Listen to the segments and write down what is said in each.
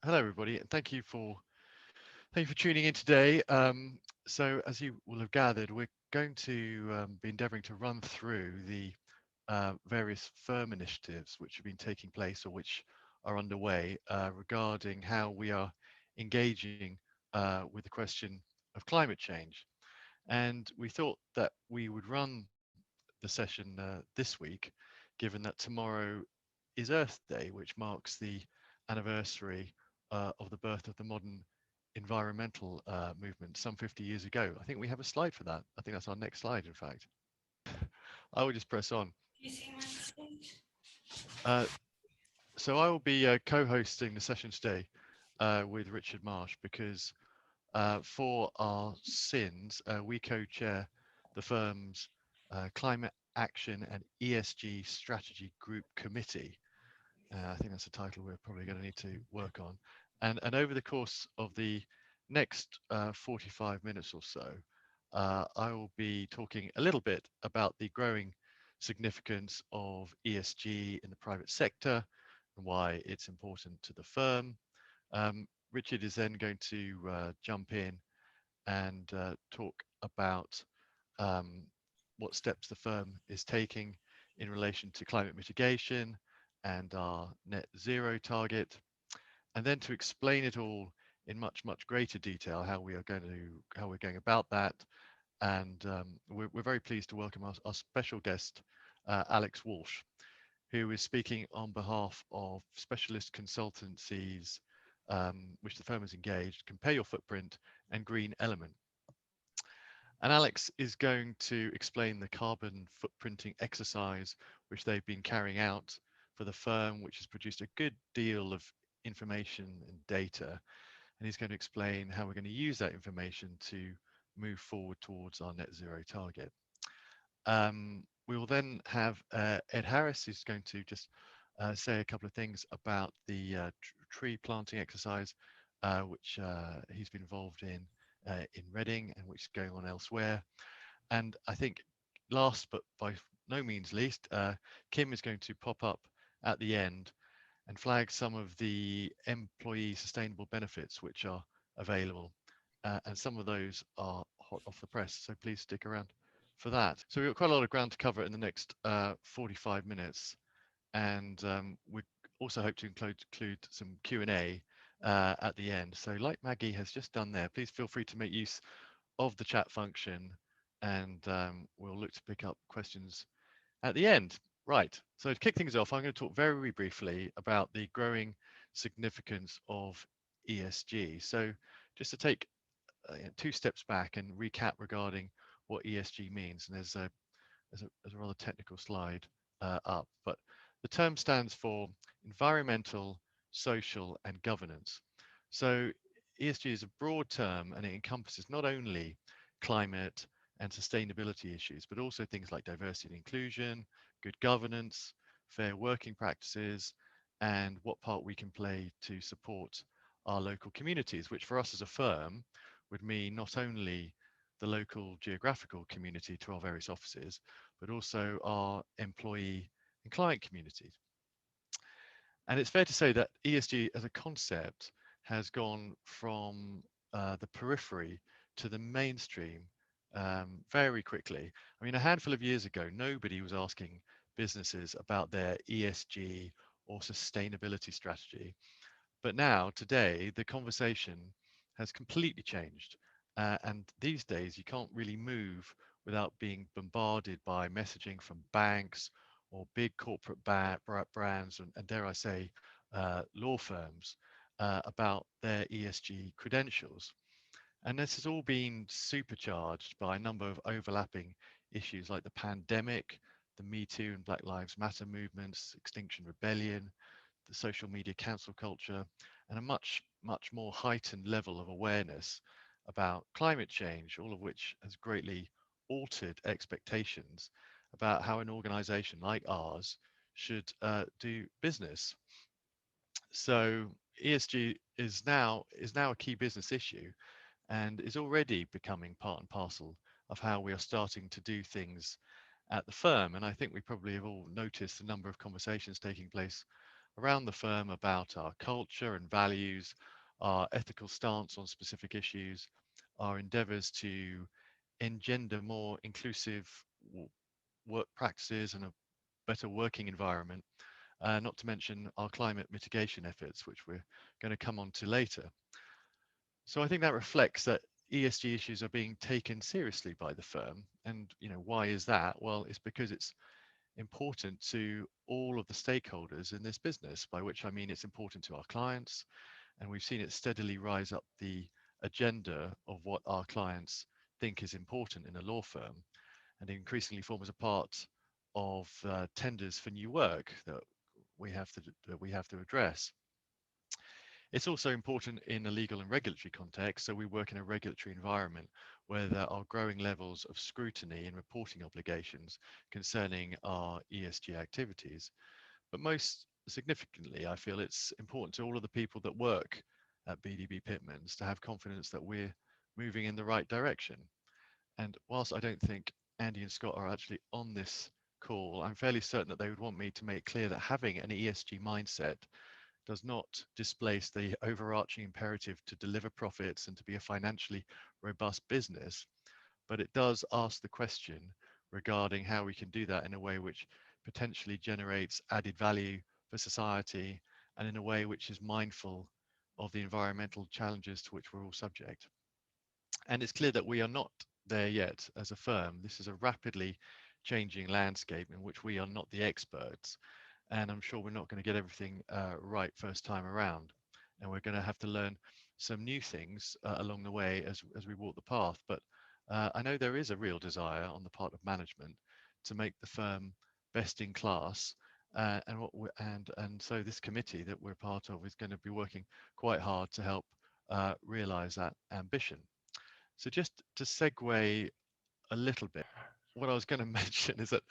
Hello, everybody, and thank you for tuning in today. So, as you will have gathered, we're going to be endeavouring to run through the various firm initiatives which have been taking place or which are underway regarding how we are engaging with the question of climate change. And we thought that we would run the session this week, given that tomorrow is Earth Day, which marks the anniversary of the birth of the modern environmental movement some 50 years ago. I think we have a slide for that. I think that's our next slide, in fact. I will just press on. You see my message? Uh, so I will be co-hosting the session today with Richard Marsh because for our sins, we co-chair the firm's Climate Action and ESG Strategy Group Committee. I think that's a title we're probably going to need to work on. And over the course of the next 45 minutes or so, I will be talking a little bit about the growing significance of ESG in the private sector and why it's important to the firm. Richard is then going to jump in and talk about um, what steps the firm is taking in relation to climate mitigation and our net zero target, and then to explain it all in much greater detail how we're going about that. And we're very pleased to welcome our special guest, Alex Walsh, who is speaking on behalf of specialist consultancies which the firm has engaged, Compare Your Footprint and Green Element. And Alex is going to explain the carbon footprinting exercise which they've been carrying out for the firm, which has produced a good deal of information and data. And he's going to explain how we're going to use that information to move forward towards our net zero target. We will then have Ed Harris, who's going to just say a couple of things about the tree planting exercise, which he's been involved in Reading and which is going on elsewhere. And I think last but by no means least, Kim is going to pop up at the end and flag some of the employee sustainable benefits which are available. And some of those are hot off the press, so please stick around for that. So we've got quite a lot of ground to cover in the next 45 minutes, and we also hope to include some Q&A at the end. So like Maggie has just done there, please feel free to make use of the chat function, and we'll look to pick up questions at the end. Right, so to kick things off, I'm going to talk very briefly about the growing significance of ESG. So just to take two steps back and recap regarding what ESG means, and there's a rather technical slide up, but the term stands for environmental, social, and governance. So ESG is a broad term and it encompasses not only climate and sustainability issues, but also things like diversity and inclusion, good governance, fair working practices, and what part we can play to support our local communities, which for us as a firm would mean not only the local geographical community to our various offices, but also our employee and client communities. And it's fair to say that ESG as a concept has gone from the periphery to the mainstream very quickly. I mean, a handful of years ago, nobody was asking businesses about their ESG or sustainability strategy. But now, today, the conversation has completely changed. And these days, you can't really move without being bombarded by messaging from banks or big corporate brands and dare I say, law firms about their ESG credentials. And this has all been supercharged by a number of overlapping issues like the pandemic, the Me Too and Black Lives Matter movements, Extinction Rebellion, the social media cancel culture, and a much more heightened level of awareness about climate change, all of which has greatly altered expectations about how an organization like ours should do business. So ESG is now a key business issue and is already becoming part and parcel of how we are starting to do things at the firm. And I think we probably have all noticed a number of conversations taking place around the firm about our culture and values, our ethical stance on specific issues, our endeavours to engender more inclusive work practices and a better working environment, not to mention our climate mitigation efforts, which we're going to come on to later. So I think that reflects that ESG issues are being taken seriously by the firm. And why is that? Well, it's because it's important to all of the stakeholders in this business, by which I mean it's important to our clients, and we've seen it steadily rise up the agenda of what our clients think is important in a law firm, and it increasingly forms a part of tenders for new work that we have to address. It's also important in a legal and regulatory context. So we work in a regulatory environment where there are growing levels of scrutiny and reporting obligations concerning our ESG activities. But most significantly, I feel it's important to all of the people that work at BDB Pitmans to have confidence that we're moving in the right direction. And whilst I don't think Andy and Scott are actually on this call, I'm fairly certain that they would want me to make clear that having an ESG mindset does not displace the overarching imperative to deliver profits and to be a financially robust business, but it does ask the question regarding how we can do that in a way which potentially generates added value for society and in a way which is mindful of the environmental challenges to which we're all subject. And it's clear that we are not there yet as a firm. This is a rapidly changing landscape in which we are not the experts, and I'm sure we're not going to get everything right first time around, and we're going to have to learn some new things along the way as we walk the path. But I know there is a real desire on the part of management to make the firm best in class, and so this committee that we're part of is going to be working quite hard to help realize that ambition. So just to segue a little bit, what I was going to mention is that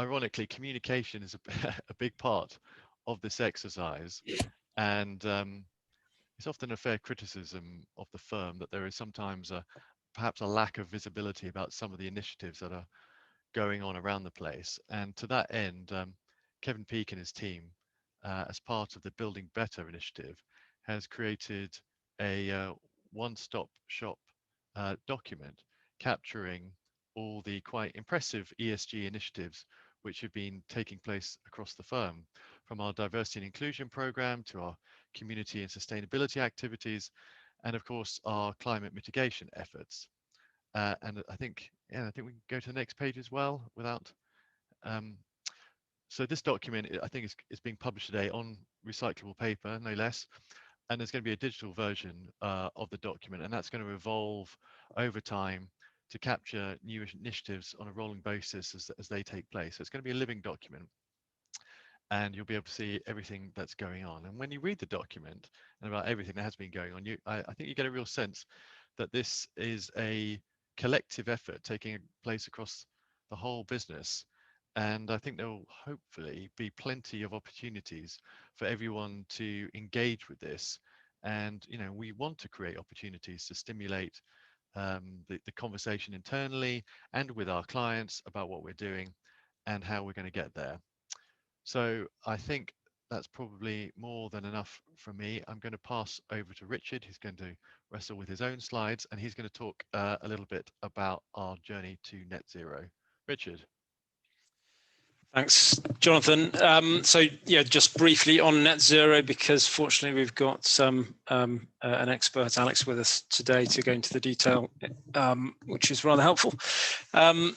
ironically, communication is a big part of this exercise, and it's often a fair criticism of the firm that there is sometimes perhaps a lack of visibility about some of the initiatives that are going on around the place. And to that end, Kevin Peake and his team, as part of the Building Better initiative, has created a one-stop shop document capturing all the quite impressive ESG initiatives which have been taking place across the firm, from our diversity and inclusion program to our community and sustainability activities, and of course our climate mitigation efforts. And I think we can go to the next page as well without. So this document, I think, is being published today on recyclable paper, no less. And there's going to be a digital version of the document, and that's going to evolve over time to capture new initiatives on a rolling basis as they take place. So it's going to be a living document, and you'll be able to see everything that's going on. And when you read the document and about everything that has been going on, I think you get a real sense that this is a collective effort taking place across the whole business. And I think there will hopefully be plenty of opportunities for everyone to engage with this. And we want to create opportunities to stimulate the conversation internally and with our clients about what we're doing and how we're going to get there. So I think that's probably more than enough from me. I'm going to pass over to Richard, who's going to wrestle with his own slides, and he's going to talk a little bit about our journey to net zero. Richard. Thanks, Jonathan. So yeah, just briefly on net zero, because fortunately we've got an expert, Alex, with us today to go into the detail, which is rather helpful.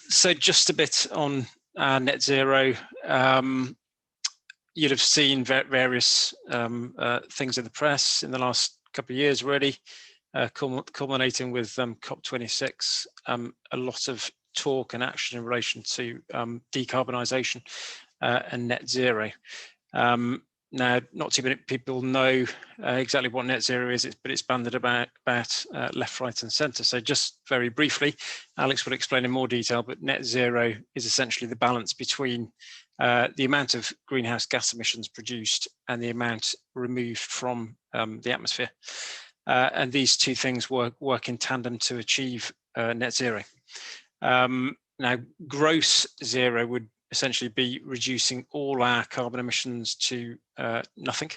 So just a bit on net zero. You'd have seen various things in the press in the last couple of years, really, culminating with COP26. A lot of talk and action in relation to decarbonisation and net zero. Now, not too many people know exactly what net zero is, but it's banded about left, right and centre. So just very briefly, Alex will explain in more detail, but net zero is essentially the balance between the amount of greenhouse gas emissions produced and the amount removed from the atmosphere. And these two things work in tandem to achieve net zero. Now, gross zero would essentially be reducing all our carbon emissions to nothing,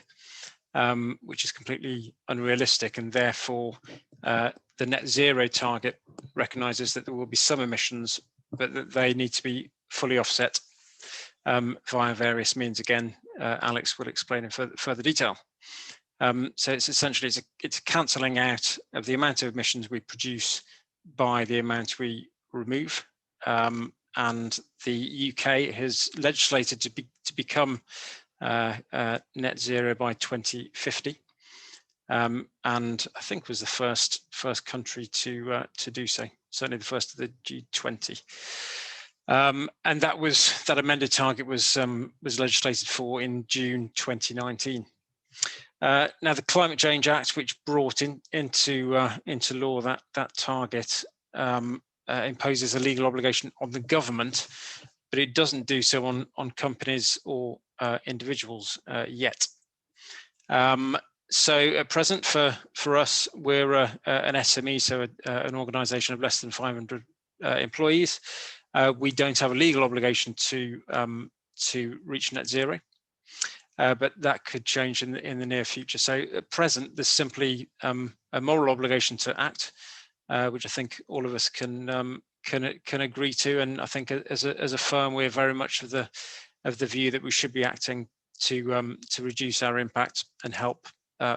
which is completely unrealistic, and therefore the net zero target recognises that there will be some emissions, but that they need to be fully offset via various means. Again, Alex will explain in further detail. So it's essentially it's a cancelling out of the amount of emissions we produce by the amount we remove, and the UK has legislated to become net zero by 2050, and I think was the first country to do so. Certainly the first of the G20. And that amended target was legislated for in June 2019. Now the Climate Change Act, which brought into law that target, imposes a legal obligation on the government, but it doesn't do so on companies or individuals yet. So at present, for us, we're an SME, so an organisation of less than 500 employees. We don't have a legal obligation to reach net zero, but that could change in the near future. So at present, there's simply a moral obligation to act, which I think all of us can agree to. And I think as a firm, we're very much of the view that we should be acting to reduce our impact and help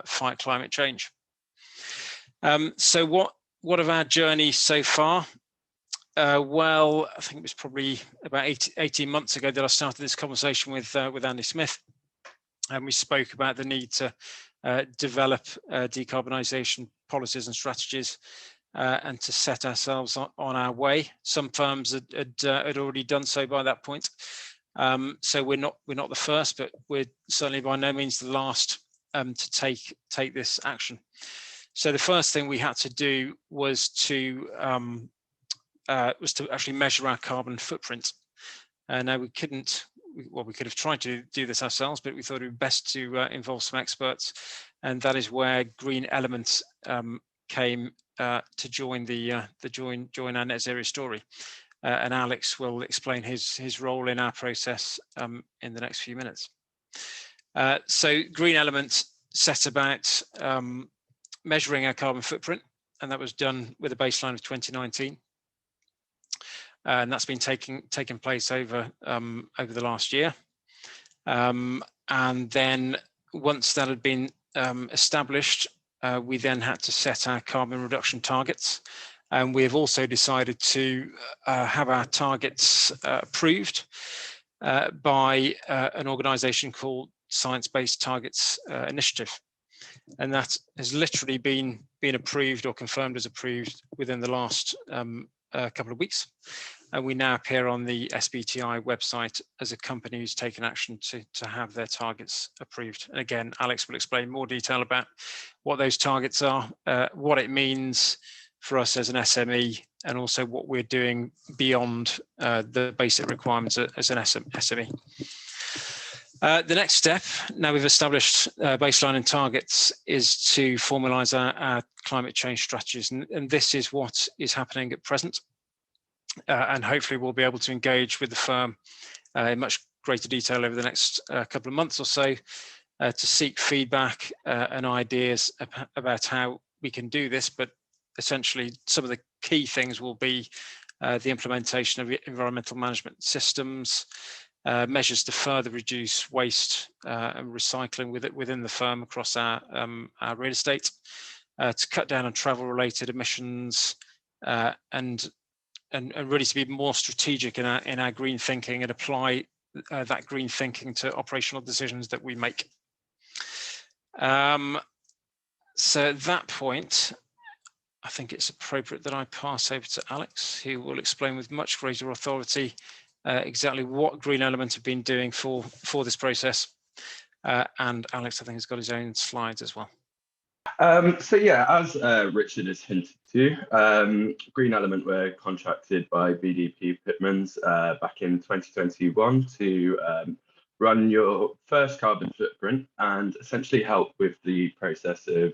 fight climate change. So what of our journey so far? Well, I think it was probably about 18 months ago that I started this conversation with Andy Smith, and we spoke about the need to develop decarbonisation policies and strategies, and to set ourselves on our way. Some firms had already done so by that point, so we're not the first, but we're certainly by no means the last to take this action. So the first thing we had to do was to actually measure our carbon footprint. Now we could have tried to do this ourselves, but we thought it would be best to involve some experts, and that is where Green Element came to join our net zero story. And Alex will explain his role in our process in the next few minutes. So Green Element set about measuring our carbon footprint, and that was done with a baseline of 2019. And that's been taking place over the last year. And then once that had been established, we then had to set our carbon reduction targets. And we have also decided to have our targets approved by an organisation called ScienceBased Targets Initiative. And that has literally been approved or confirmed as approved within the last couple of weeks. And we now appear on the SBTi website as a company who's taken action to have their targets approved. And again, Alex will explain more detail about what those targets are, what it means for us as an SME, and also what we're doing beyond the basic requirements as an SME. The next step, now we've established baseline and targets, is to formalise our climate change strategies. And this is what is happening at present. And hopefully we'll be able to engage with the firm in much greater detail over the next couple of months or so to seek feedback and ideas about how we can do this. But essentially, some of the key things will be the implementation of environmental management systems, measures to further reduce waste and recycling within the firm across our real estate, to cut down on travel-related emissions, and really to be more strategic in our green thinking and apply that green thinking to operational decisions that we make. So at that point, I think it's appropriate that I pass over to Alex, who will explain with much greater authority exactly what Green Element have been doing for this process. And Alex, I think, has got his own slides as well. So yeah, as Richard has hinted to, Green Element were contracted by BDB Pitmans back in 2021 to run your first carbon footprint and essentially help with the process of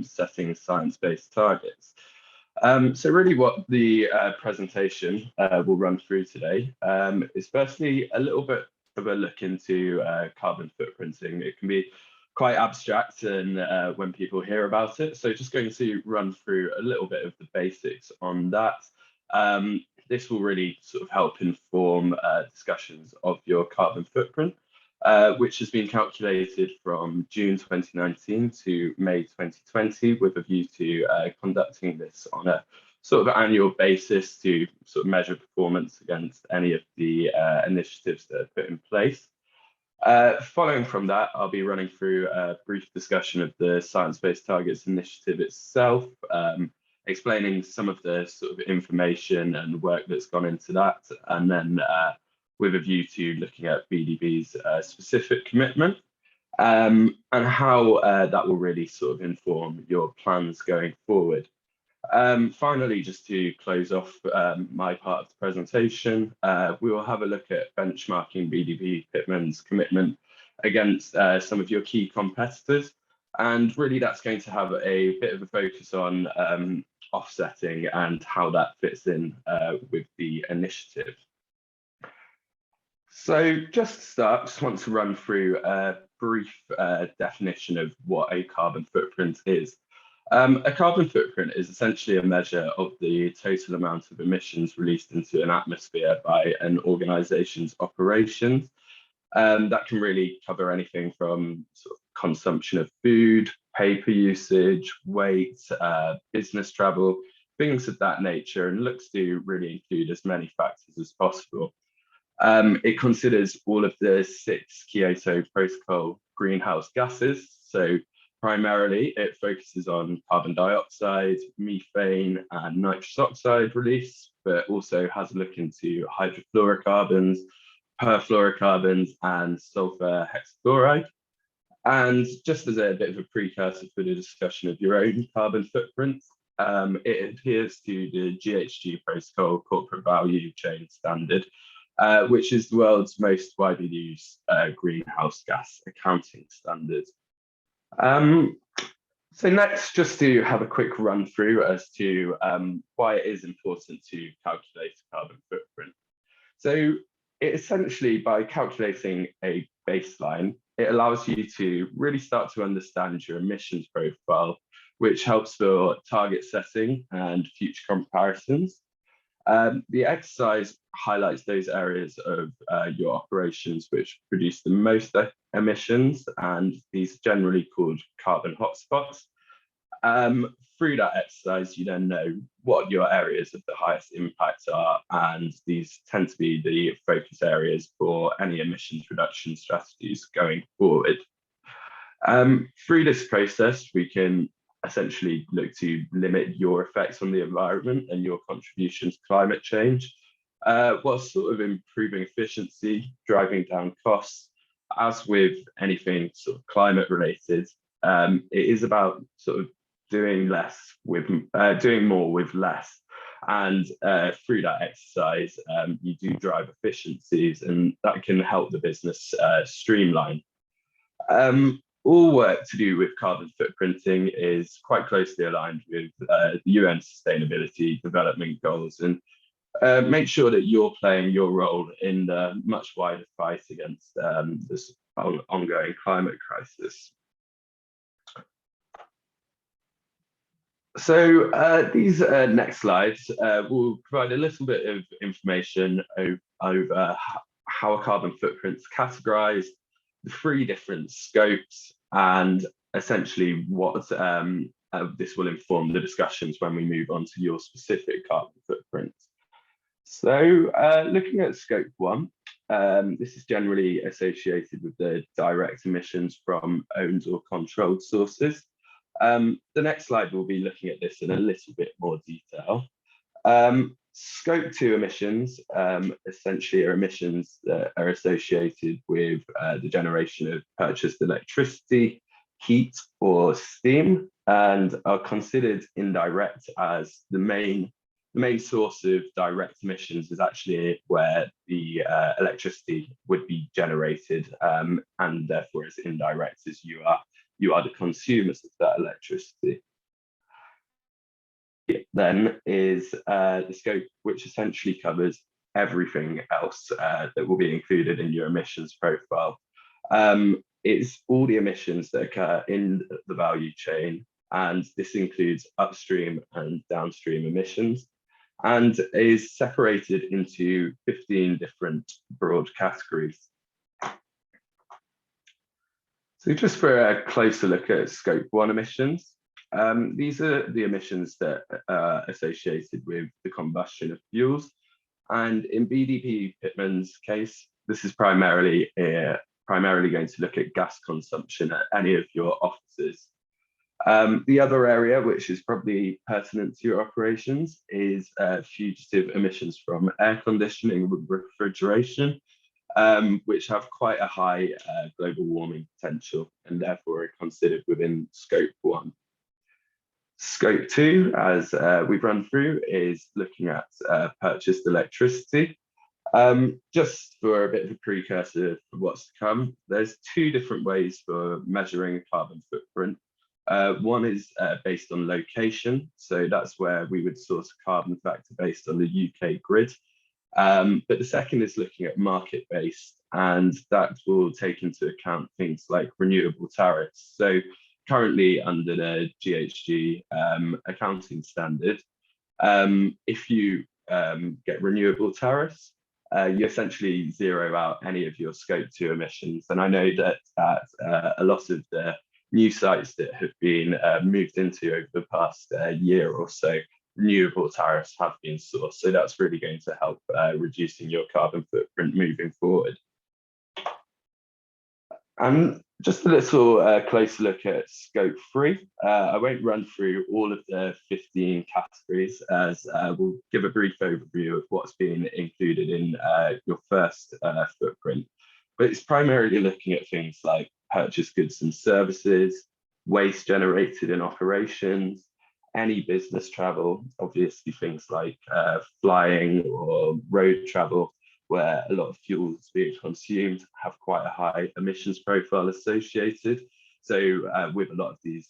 setting science-based targets. So really what the presentation will run through today is firstly a little bit of a look into carbon footprinting. It can be quite abstract and when people hear about it. So just going to run through a little bit of the basics on that. This will really sort of help inform discussions of your carbon footprint, which has been calculated from June 2019 to May 2020 with a view to conducting this on a sort of annual basis to sort of measure performance against any of the initiatives that are put in place. Following from that, I'll be running through a brief discussion of the Science-Based Targets initiative itself, explaining some of the sort of information and work that's gone into that, and then with a view to looking at BDB's specific commitment and how that will really sort of inform your plans going forward. Finally, just to close off my part of the presentation, we will have a look at benchmarking BDB Pitmans' commitment against some of your key competitors. And really that's going to have a bit of a focus on offsetting and how that fits in with the initiative. So just to start, just want to run through a brief definition of what a carbon footprint is. A carbon footprint is essentially a measure of the total amount of emissions released into an atmosphere by an organization's operations. That can really cover anything from sort of consumption of food, paper usage, weight, business travel, things of that nature, and looks to really include as many factors as possible. It considers all of the 6 Kyoto Protocol greenhouse gases. So primarily it focuses on carbon dioxide, methane, and nitrous oxide release, but also has a look into hydrofluorocarbons, perfluorocarbons, and sulfur hexafluoride. And just as a bit of a precursor for the discussion of your own carbon footprint, it adheres to the GHG Protocol Corporate Value Chain Standard, which is the world's most widely used greenhouse gas accounting standard. So next, just to have a quick run through as to why it is important to calculate a carbon footprint. So it essentially, by calculating a baseline, it allows you to really start to understand your emissions profile, which helps for target setting and future comparisons. The exercise highlights those areas of your operations which produce the most emissions, and these are generally called carbon hotspots. Through that exercise, you then know what your areas of the highest impact are, and these tend to be the focus areas for any emissions reduction strategies going forward. Through this process, we can essentially look to limit your effects on the environment and your contribution to climate change, while sort of improving efficiency, driving down costs. As with anything sort of climate related, it is about sort of doing more with less. And through that exercise, you do drive efficiencies, and that can help the business streamline. All work to do with carbon footprinting is quite closely aligned with the UN Sustainability Development Goals, and make sure that you're playing your role in the much wider fight against this ongoing climate crisis. So these next slides will provide a little bit of information over how a carbon footprint's categorized, the 3 different scopes, and essentially what this will inform the discussions when we move on to your specific carbon footprint. So looking at scope 1, this is generally associated with the direct emissions from owned or controlled sources. The next slide will be looking at this in a little bit more detail. Scope 2 emissions essentially are emissions that are associated with the generation of purchased electricity, heat, or steam, and are considered indirect, as the main source of direct emissions is actually where the electricity would be generated, and therefore is indirect as you are the consumers of that electricity. then is the scope, which essentially covers everything else that will be included in your emissions profile. It's all the emissions that occur in the value chain, and this includes upstream and downstream emissions, and is separated into 15 different broad categories. So just for a closer look at Scope 1 emissions, these are the emissions that are associated with the combustion of fuels. And in BDB Pitmans' case, this is primarily going to look at gas consumption at any of your offices. The other area, which is probably pertinent to your operations, is fugitive emissions from air conditioning and refrigeration, which have quite a high global warming potential and therefore are considered within Scope 1. Scope 2, as we've run through, is looking at purchased electricity. Just for a bit of a precursor for what's to come, there's two different ways for measuring a carbon footprint. One is based on location, so that's where we would source a carbon factor based on the UK grid. But the second is looking at market-based, and that will take into account things like renewable tariffs. So currently under the GHG accounting standard, if you get renewable tariffs, you essentially zero out any of your Scope 2 emissions. And I know that at a lot of the new sites that have been moved into over the past year or so, renewable tariffs have been sourced. So that's really going to help reducing your carbon footprint moving forward. And just a little closer look at Scope 3. I won't run through all of the 15 categories, as we'll give a brief overview of what's been included in your first footprint. But it's primarily looking at things like purchased goods and services, waste generated in operations, any business travel, obviously things like flying or road travel, where a lot of fuel is being consumed, have quite a high emissions profile associated. So with a lot of these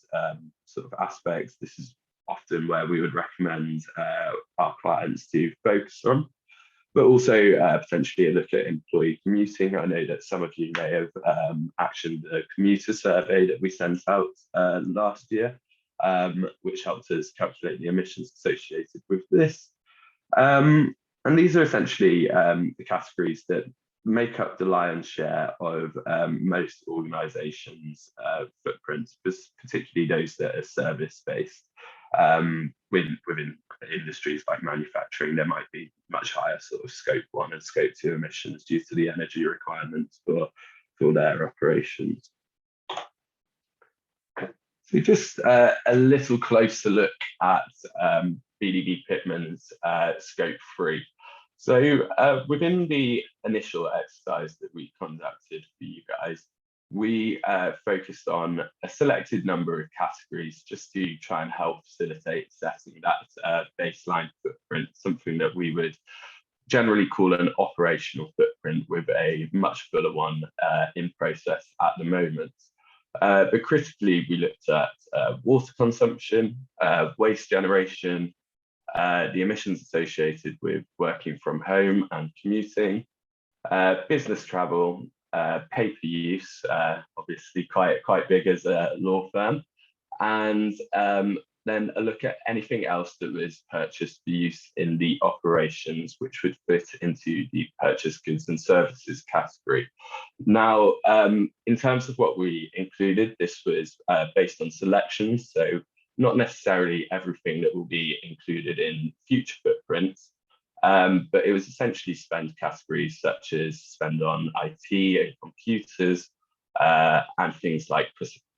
sort of aspects, this is often where we would recommend our clients to focus on, but also potentially look at employee commuting. I know that some of you may have actioned the commuter survey that we sent out last year, which helped us calculate the emissions associated with this. And these are essentially the categories that make up the lion's share of most organisations' footprints, particularly those that are service-based. Within industries like manufacturing, there might be much higher sort of Scope 1 and Scope 2 emissions due to the energy requirements for their operations. So just a little closer look at BDB Pitmans Scope 3. So within the initial exercise that we conducted for you guys, we focused on a selected number of categories just to try and help facilitate setting that baseline footprint, something that we would generally call an operational footprint, with a much fuller one in process at the moment. But critically, we looked at water consumption, waste generation, the emissions associated with working from home and commuting, business travel, paper use, obviously quite big as a law firm, and then a look at anything else that was purchased for use in the operations, which would fit into the purchased goods and services category. Now, in terms of what we included, this was based on selections, so not necessarily everything that will be included in future footprints, but it was essentially spend categories such as spend on IT and computers, and things like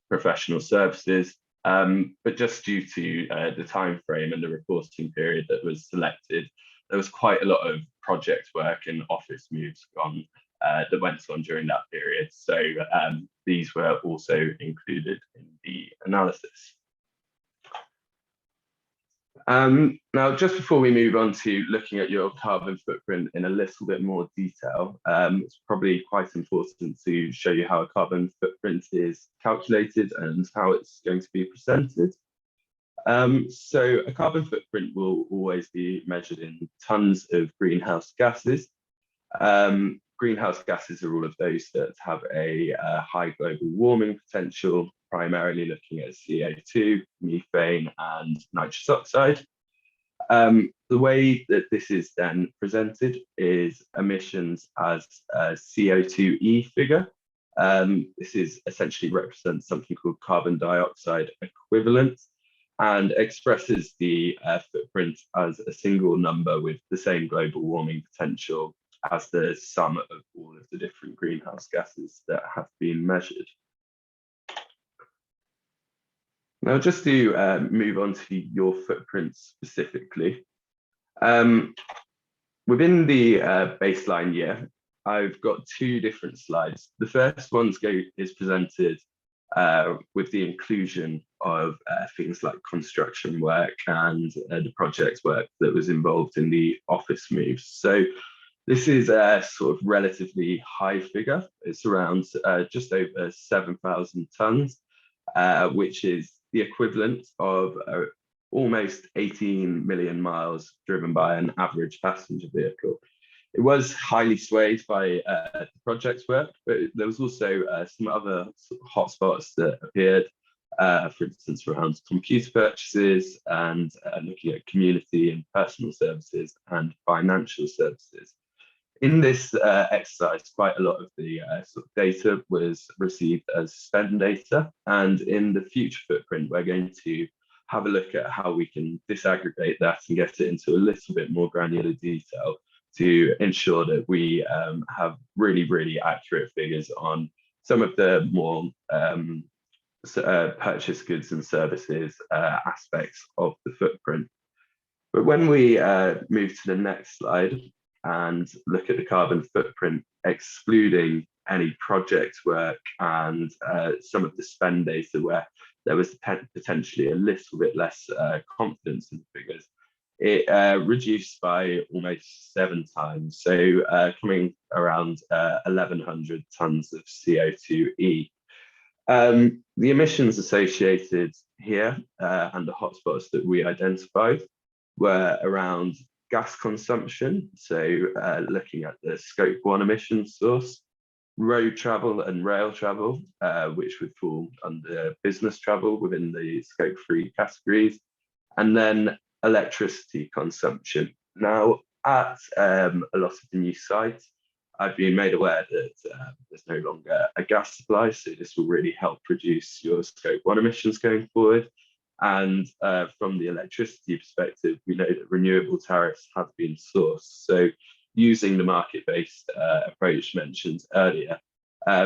professional services. But just due to the time frame and the reporting period that was selected, there was quite a lot of project work and office moves that went on during that period. So these were also included in the analysis. Now, just before we move on to looking at your carbon footprint in a little bit more detail, it's probably quite important to show you how a carbon footprint is calculated and how it's going to be presented. So a carbon footprint will always be measured in tons of greenhouse gases. Greenhouse gases are all of those that have a high global warming potential, primarily looking at CO2, methane, and nitrous oxide. The way that this is then presented is emissions as a CO2e figure. This is essentially represents something called carbon dioxide equivalent and expresses the footprint as a single number with the same global warming potential as the sum of all of the different greenhouse gases that have been measured. Now, just to move on to your footprint specifically, within the baseline year, I've got two different slides. The first one is presented with the inclusion of things like construction work and the project work that was involved in the office moves. So this is a sort of relatively high figure. It's around just over 7,000 tons, which is the equivalent of almost 18 million miles driven by an average passenger vehicle. It was highly swayed by the project work, but there was also some other sort of hotspots that appeared, for instance, around computer purchases and looking at community and personal services and financial services. In this exercise, quite a lot of the sort of data was received as spend data, and in the future footprint, we're going to have a look at how we can disaggregate that and get it into a little bit more granular detail to ensure that we have really, really accurate figures on some of the more purchase goods and services aspects of the footprint. But when we move to the next slide and look at the carbon footprint, excluding any project work and some of the spend data where there was potentially a little bit less confidence in the figures, it reduced by almost 7 times. So coming around 1,100 tons of CO2e. The emissions associated here and the hotspots that we identified were around gas consumption, so looking at the scope 1 emission source, road travel and rail travel, which would fall under business travel within the scope 3 categories, and then electricity consumption. Now, at a lot of the new sites, I've been made aware that there's no longer a gas supply, so this will really help reduce your scope 1 emissions going forward. And from the electricity perspective, we know that renewable tariffs have been sourced. So using the market-based approach mentioned earlier,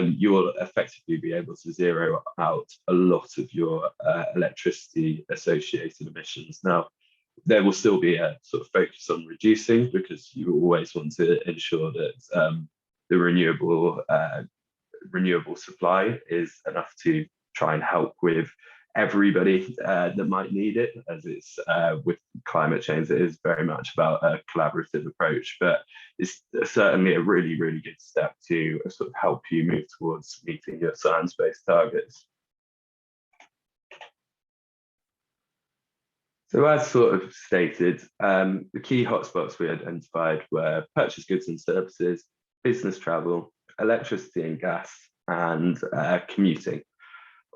you will effectively be able to zero out a lot of your electricity associated emissions. Now, there will still be a sort of focus on reducing, because you always want to ensure that the renewable supply is enough to try and help with everybody that might need it, as it's with climate change, it is very much about a collaborative approach, but it's certainly a really, really good step to sort of help you move towards meeting your science-based targets. So as sort of stated, the key hotspots we identified were purchase goods and services, business travel, electricity and gas, and commuting,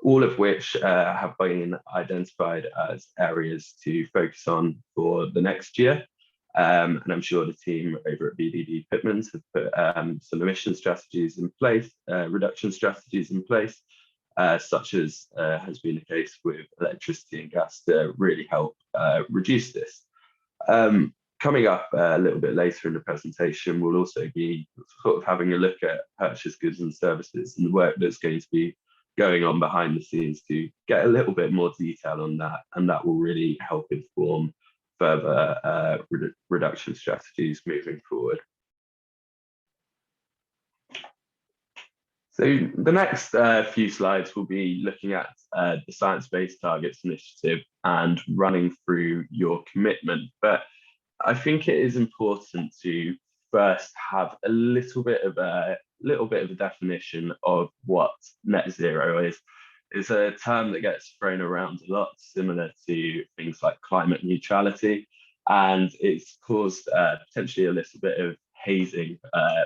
all of which have been identified as areas to focus on for the next year. And I'm sure the team over at BDB Pitmans have put some emission strategies in place, reduction strategies in place, such as has been the case with electricity and gas to really help reduce this. Coming up a little bit later in the presentation, we'll also be sort of having a look at purchase goods and services and the work that's going to be going on behind the scenes to get a little bit more detail on that, and that will really help inform further reduction strategies moving forward. So the next few slides will be looking at the Science-Based Targets Initiative and running through your commitment. But I think it is important to first have a little bit of a definition of what net zero is. is a term that gets thrown around a lot, similar to things like climate neutrality, and it's caused potentially a little bit of hazing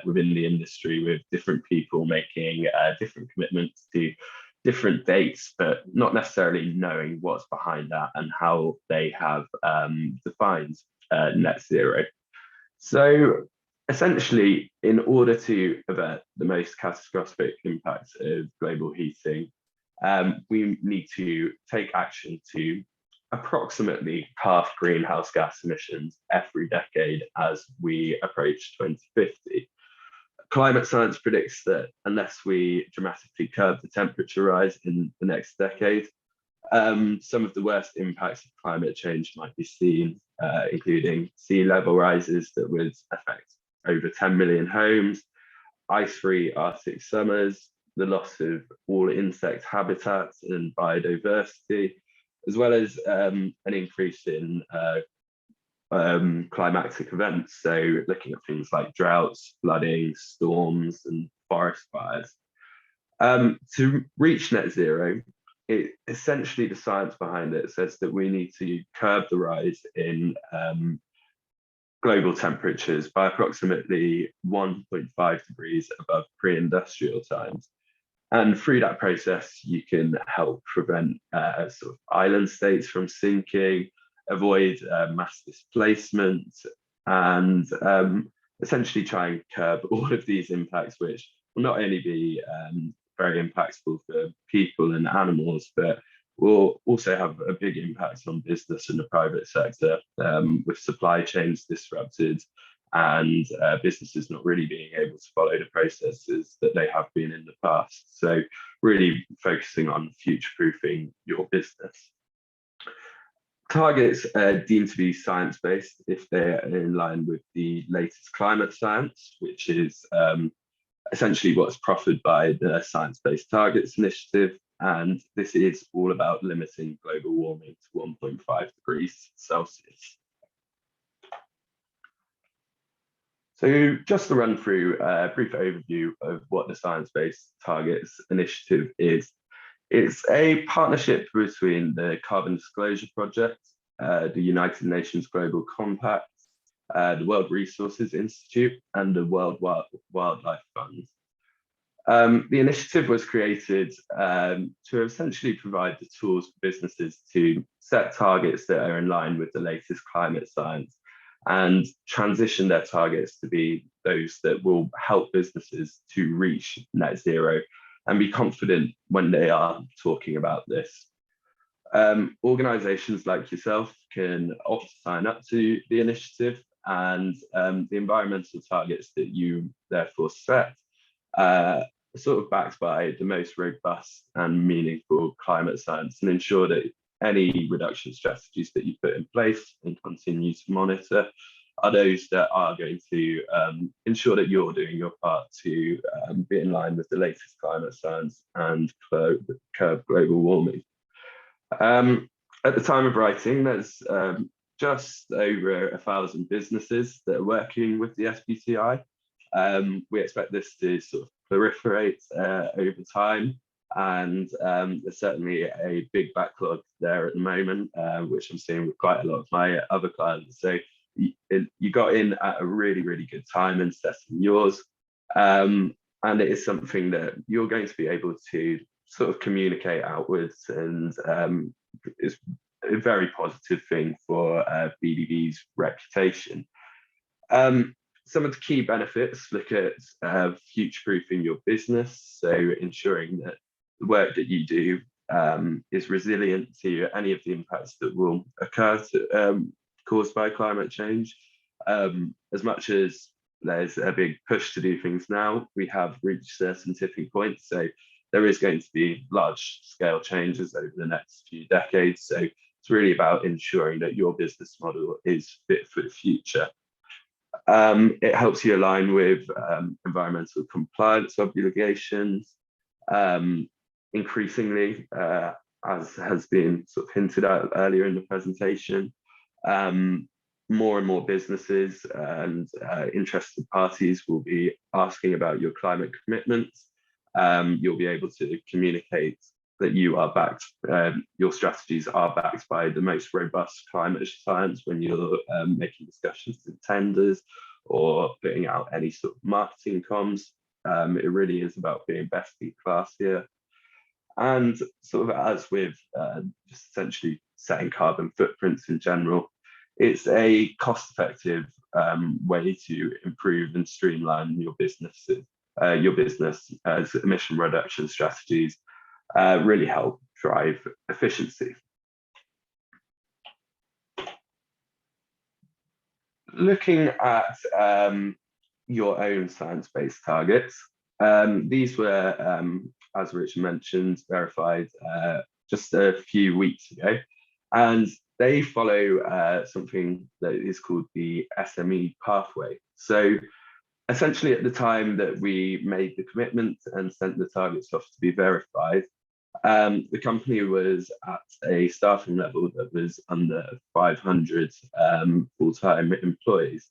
within the industry, with different people making different commitments to different dates, but not necessarily knowing what's behind that and how they have defined net zero. So essentially, in order to avert the most catastrophic impacts of global heating, we need to take action to approximately half greenhouse gas emissions every decade as we approach 2050. Climate science predicts that unless we dramatically curb the temperature rise in the next decade, some of the worst impacts of climate change might be seen, including sea level rises that would affect over 10 million homes, ice-free Arctic summers, the loss of all insect habitats and biodiversity, as well as an increase in climatic events. So looking at things like droughts, flooding, storms, and forest fires. To reach net zero, essentially the science behind it says that we need to curb the rise in global temperatures by approximately 1.5 degrees above pre-industrial times. And through that process, you can help prevent sort of island states from sinking, avoid mass displacement, and essentially try and curb all of these impacts, which will not only be very impactful for people and animals, but will also have a big impact on business and the private sector, with supply chains disrupted and businesses not really being able to follow the processes that they have been in the past. So really focusing on future-proofing your business. Targets are deemed to be science-based if they're in line with the latest climate science, which is essentially what's proffered by the Science-Based Targets Initiative. And this is all about limiting global warming to 1.5 degrees Celsius. So just to run through a brief overview of what the Science-Based Targets Initiative is. It's a partnership between the Carbon Disclosure Project, the United Nations Global Compact, the World Resources Institute, and the World Wildlife Fund. The initiative was created to essentially provide the tools for businesses to set targets that are in line with the latest climate science and transition their targets to be those that will help businesses to reach net zero and be confident when they are talking about this. Organizations like yourself can opt to sign up to the initiative, and the environmental targets that you therefore set are sort of backed by the most robust and meaningful climate science, and ensure that any reduction strategies that you put in place and continue to monitor are those that are going to ensure that you're doing your part to be in line with the latest climate science and curb global warming. At the time of writing, there's just over 1,000 businesses that are working with the SBTI. We expect this to sort of proliferate over time, and there's certainly a big backlog there at the moment, which I'm seeing with quite a lot of my other clients. So you got in at a really, really good time in setting yours, and it is something that you're going to be able to sort of communicate outwards, and it's a very positive thing for BDB's reputation. Some of the key benefits look at future-proofing your business, so ensuring that the work that you do is resilient to any of the impacts that will occur caused by climate change. As much as there's a big push to do things now, we have reached certain tipping points, so there is going to be large-scale changes over the next few decades. So it's really about ensuring that your business model is fit for the future. It helps you align with environmental compliance obligations. Increasingly, as has been sort of hinted at earlier in the presentation, more and more businesses and interested parties will be asking about your climate commitments. You'll be able to communicate that you are backed, your strategies are backed by the most robust climate science when you're making discussions in tenders or putting out any sort of marketing comms. It really is about being best in class here. And sort of as with just essentially setting carbon footprints in general, it's a cost-effective way to improve and streamline your business as emission reduction strategies really help drive efficiency. Looking at your own science-based targets, these were, as Richard mentioned, verified just a few weeks ago, and they follow something that is called the SME Pathway. So essentially at the time that we made the commitment and sent the targets off to be verified, the company was at a staffing level that was under 500 full-time employees,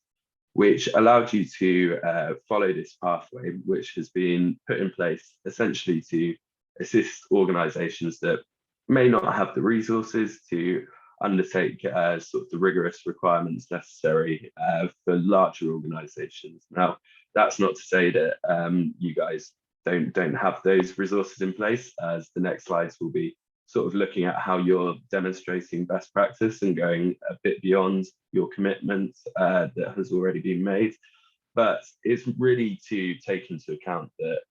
which allowed you to follow this pathway, which has been put in place essentially to assist organisations that may not have the resources to undertake sort of the rigorous requirements necessary for larger organisations. Now, that's not to say that you guys don't have those resources in place, as the next slides will be sort of looking at how you're demonstrating best practice and going a bit beyond your commitment that has already been made. But it's really to take into account that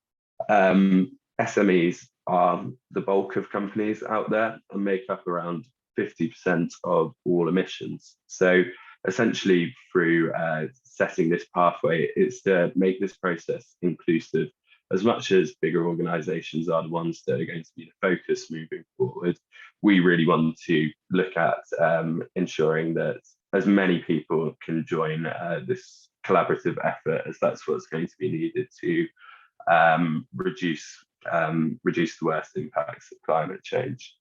SMEs are the bulk of companies out there and make up around 50% of all emissions. So essentially through setting this pathway, it's to make this process inclusive. As much as bigger organisations are the ones that are going to be the focus moving forward, we really want to look at ensuring that as many people can join this collaborative effort, as that's what's going to be needed to reduce the worst impacts of climate change.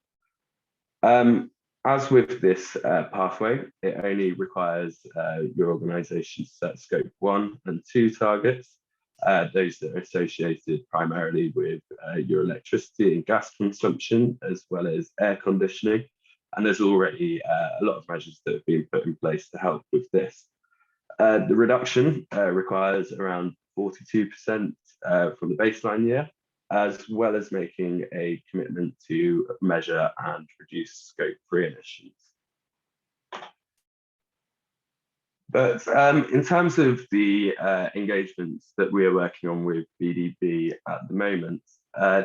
As with this pathway, it only requires your organisation to set Scope 1 and 2 targets. Those that are associated primarily with your electricity and gas consumption, as well as air conditioning. And there's already a lot of measures that have been put in place to help with this. The reduction requires around 42% from the baseline year, as well as making a commitment to measure and reduce Scope 3 emissions. But in terms of the engagements that we are working on with BDB at the moment,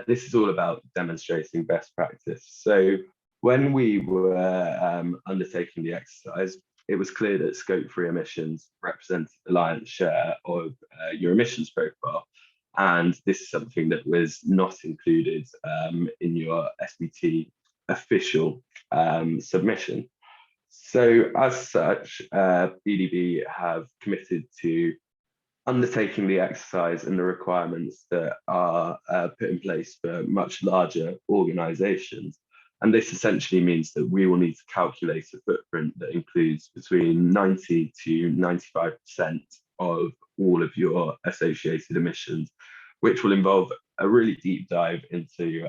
this is all about demonstrating best practice. So when we were undertaking the exercise, it was clear that Scope 3 emissions represented the lion's share of your emissions profile. And this is something that was not included in your SBT official submission. So as such, BDB have committed to undertaking the exercise and the requirements that are put in place for much larger organisations. And this essentially means that we will need to calculate a footprint that includes between 90 to 95% of all of your associated emissions, which will involve a really deep dive into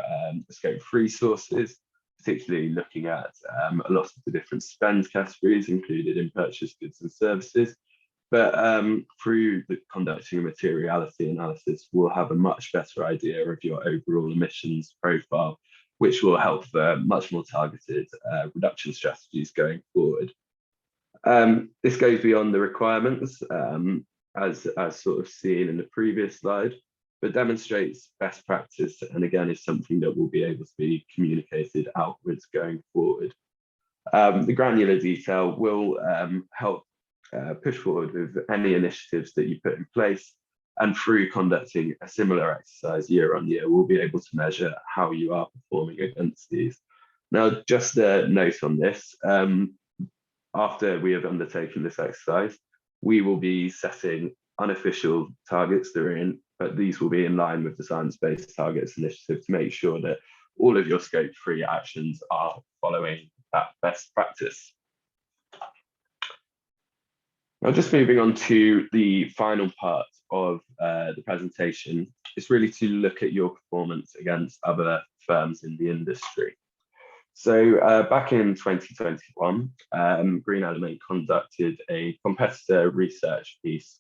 Scope 3 sources, particularly looking at a lot of the different spend categories included in purchase goods and services. But through conducting a materiality analysis, we'll have a much better idea of your overall emissions profile, which will help for much more targeted reduction strategies going forward. This goes beyond the requirements, as sort of seen in the previous slide, but demonstrates best practice, and again is something that will be able to be communicated outwards going forward. The granular detail will help push forward with any initiatives that you put in place, and through conducting a similar exercise year on year, we'll be able to measure how you are performing against these. Now, just a note on this, after we have undertaken this exercise, we will be setting unofficial targets but these will be in line with the Science-Based Targets Initiative to make sure that all of your Scope 3 actions are following that best practice. Now, just moving on to the final part of the presentation, it's really to look at your performance against other firms in the industry. So back in 2021, Green Element conducted a competitor research piece,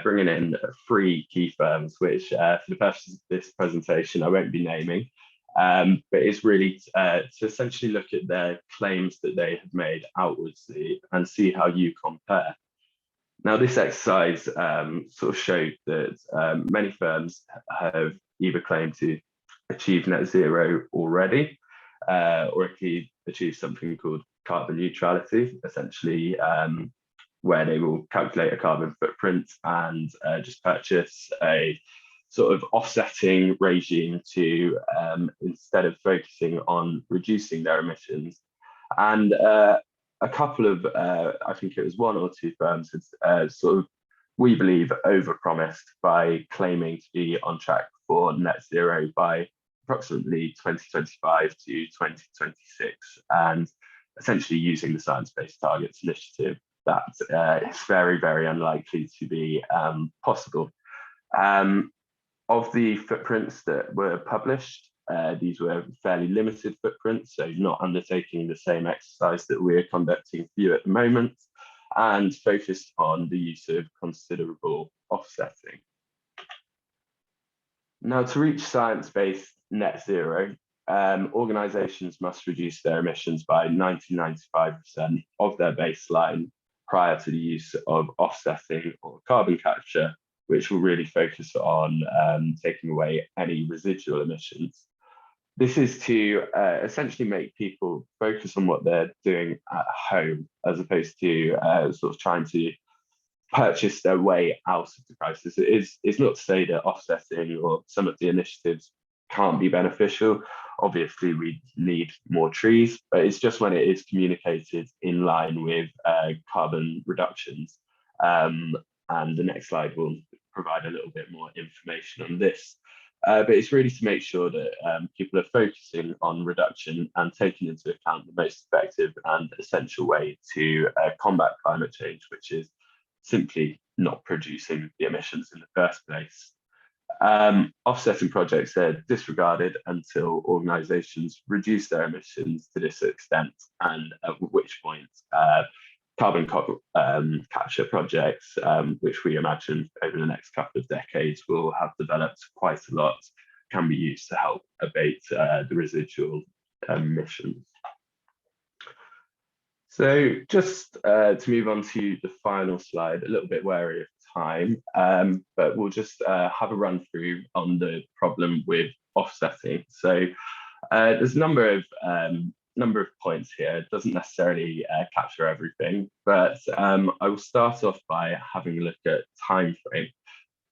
bringing in 3 key firms, which for the purpose of this presentation, I won't be naming, but it's really to essentially look at their claims that they have made outwards and see how you compare. Now, this exercise sort of showed that many firms have either claimed to achieve net zero already, or achieve something called carbon neutrality, essentially where they will calculate a carbon footprint and just purchase a sort of offsetting regime to instead of focusing on reducing their emissions. And a couple of, I think it was 1 or 2 firms had sort of, we believe, overpromised by claiming to be on track for net zero by approximately 2025 to 2026, and essentially using the Science-Based Targets initiative, that is very, very unlikely to be possible. Of the footprints that were published, these were fairly limited footprints, so not undertaking the same exercise that we're conducting for you at the moment, and focused on the use of considerable offsetting. Now, to reach science-based net zero, organisations must reduce their emissions by 95% of their baseline prior to the use of offsetting or carbon capture, which will really focus on taking away any residual emissions. This is to essentially make people focus on what they're doing at home, as opposed to sort of trying to purchase their way out of the crisis. It's not to say that offsetting or some of the initiatives can't be beneficial. Obviously, we need more trees, but it's just when it is communicated in line with carbon reductions. And the next slide will provide a little bit more information on this. But it's really to make sure that people are focusing on reduction and taking into account the most effective and essential way to combat climate change, which is simply not producing the emissions in the first place. Offsetting projects are disregarded until organisations reduce their emissions to this extent, and at which point carbon capture projects, which we imagine over the next couple of decades will have developed quite a lot, can be used to help abate the residual emissions. So just to move on to the final slide, a little bit wary of time, but we'll just have a run through on the problem with offsetting. So there's a number of points here. It doesn't necessarily capture everything, but I will start off by having a look at time frame.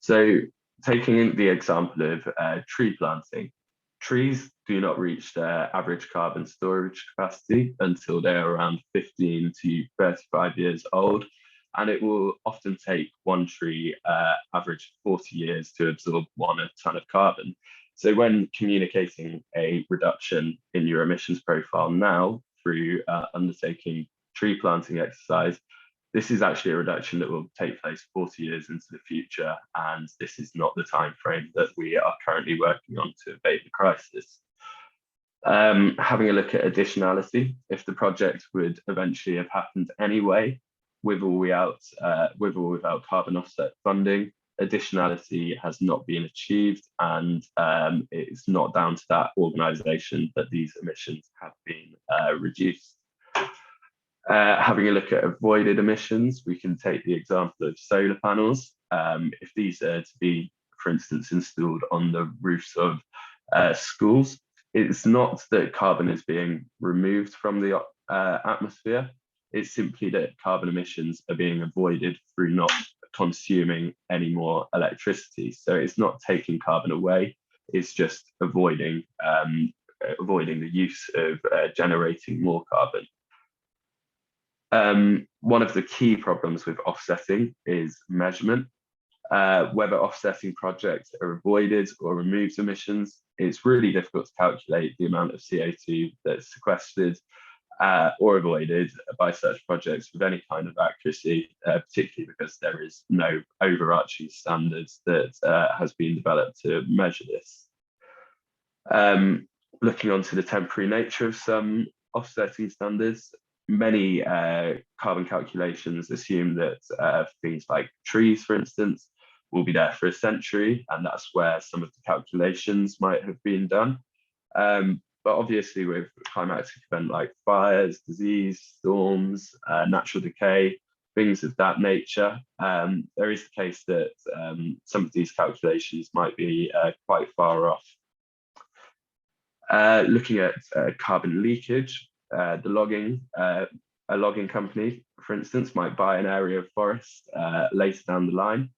So taking the example of tree planting, trees do not reach their average carbon storage capacity until they're around 15 to 35 years old, and it will often take one tree average 40 years to absorb 1 ton of carbon. So when communicating a reduction in your emissions profile now through undertaking tree planting exercise, this is actually a reduction that will take place 40 years into the future, and this is not the time frame that we are currently working on to abate the crisis. Having a look at additionality, if the project would eventually have happened anyway, with or without carbon offset funding, additionality has not been achieved, and it's not down to that organisation that these emissions have been reduced. Having a look at avoided emissions, we can take the example of solar panels. If these are to be, for instance, installed on the roofs of schools, it's not that carbon is being removed from the atmosphere. It's simply that carbon emissions are being avoided through not consuming any more electricity. So it's not taking carbon away, it's just avoiding the use of generating more carbon. One of the key problems with offsetting is measurement. Whether offsetting projects are avoided or removes emissions, it's really difficult to calculate the amount of CO2 that's sequestered or avoided by such projects with any kind of accuracy, particularly because there is no overarching standards that has been developed to measure this. looking onto the temporary nature of some offsetting standards, many carbon calculations assume that things like trees, for instance, will be there for a century, and that's where some of the calculations might have been done. But obviously with climatic events like fires, disease, storms, natural decay, things of that nature, there is the case that some of these calculations might be quite far off. Looking at carbon leakage, a logging company, for instance, might buy an area of forest later down the line.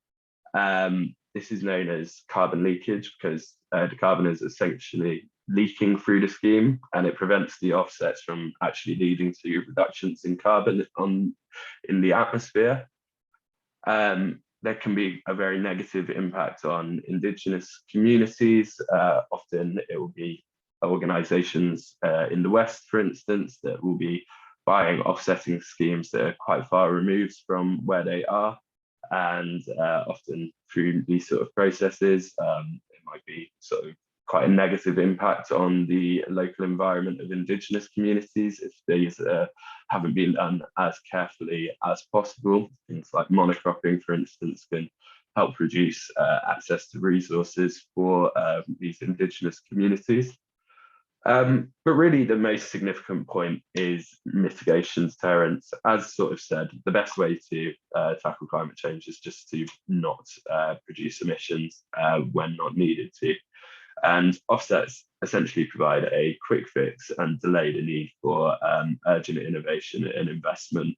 This is known as carbon leakage because the carbon is essentially leaking through the scheme, and it prevents the offsets from actually leading to reductions in carbon in the atmosphere. There can be a very negative impact on indigenous communities. Often it will be organisations in the West, for instance, that will be buying offsetting schemes that are quite far removed from where they are. And often through these sort of processes, it might be sort of quite a negative impact on the local environment of indigenous communities if these haven't been done as carefully as possible. Things like monocropping, for instance, can help reduce access to resources for these indigenous communities. But really the most significant point is mitigation deterrence. As sort of said, the best way to tackle climate change is just to not produce emissions when not needed to. And offsets essentially provide a quick fix and delay the need for urgent innovation and investment.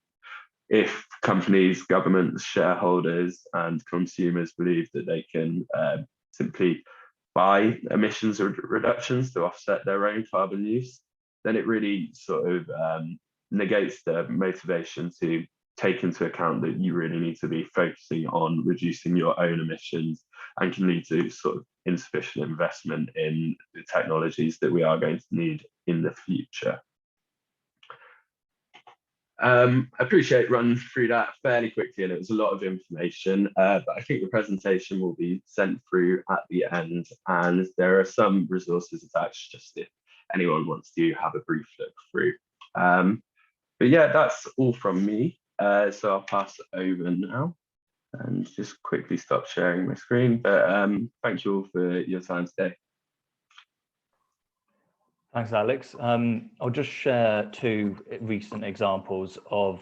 If companies, governments, shareholders, and consumers believe that they can simply buy emissions reductions to offset their own carbon use, then it really sort of negates the motivation to take into account that you really need to be focusing on reducing your own emissions, and can lead to sort of insufficient investment in the technologies that we are going to need in the future. I appreciate running through that fairly quickly, and it was a lot of information, but I think the presentation will be sent through at the end, and there are some resources attached just if anyone wants to have a brief look through. But yeah, that's all from me. So I'll pass over now and just quickly stop sharing my screen. But thank you all for your time today. Thanks, Alex. I'll just share two recent examples of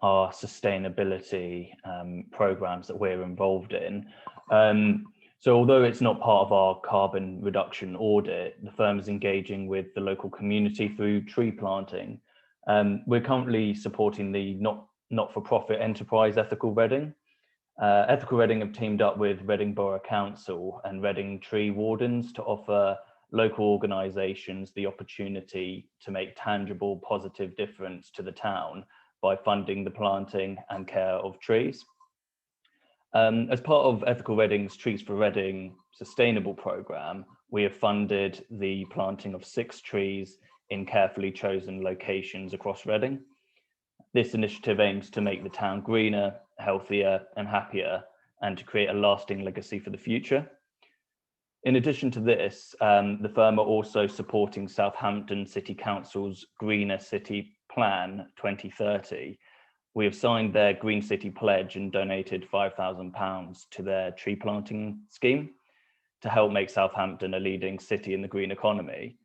our sustainability programs that we're involved in. So although it's not part of our carbon reduction audit, the firm is engaging with the local community through tree planting. We're currently supporting the not-for-profit enterprise Ethical Reading. Ethical Reading have teamed up with Reading Borough Council and Reading Tree Wardens to offer local organisations the opportunity to make tangible, positive difference to the town by funding the planting and care of trees. As part of Ethical Reading's Trees for Reading sustainable programme, we have funded the planting of 6 trees in carefully chosen locations across Reading. This initiative aims to make the town greener, healthier and happier, and to create a lasting legacy for the future. In addition to this, the firm are also supporting Southampton City Council's Greener City Plan 2030. We have signed their Green City Pledge and donated £5,000 to their tree planting scheme to help make Southampton a leading city in the green economy.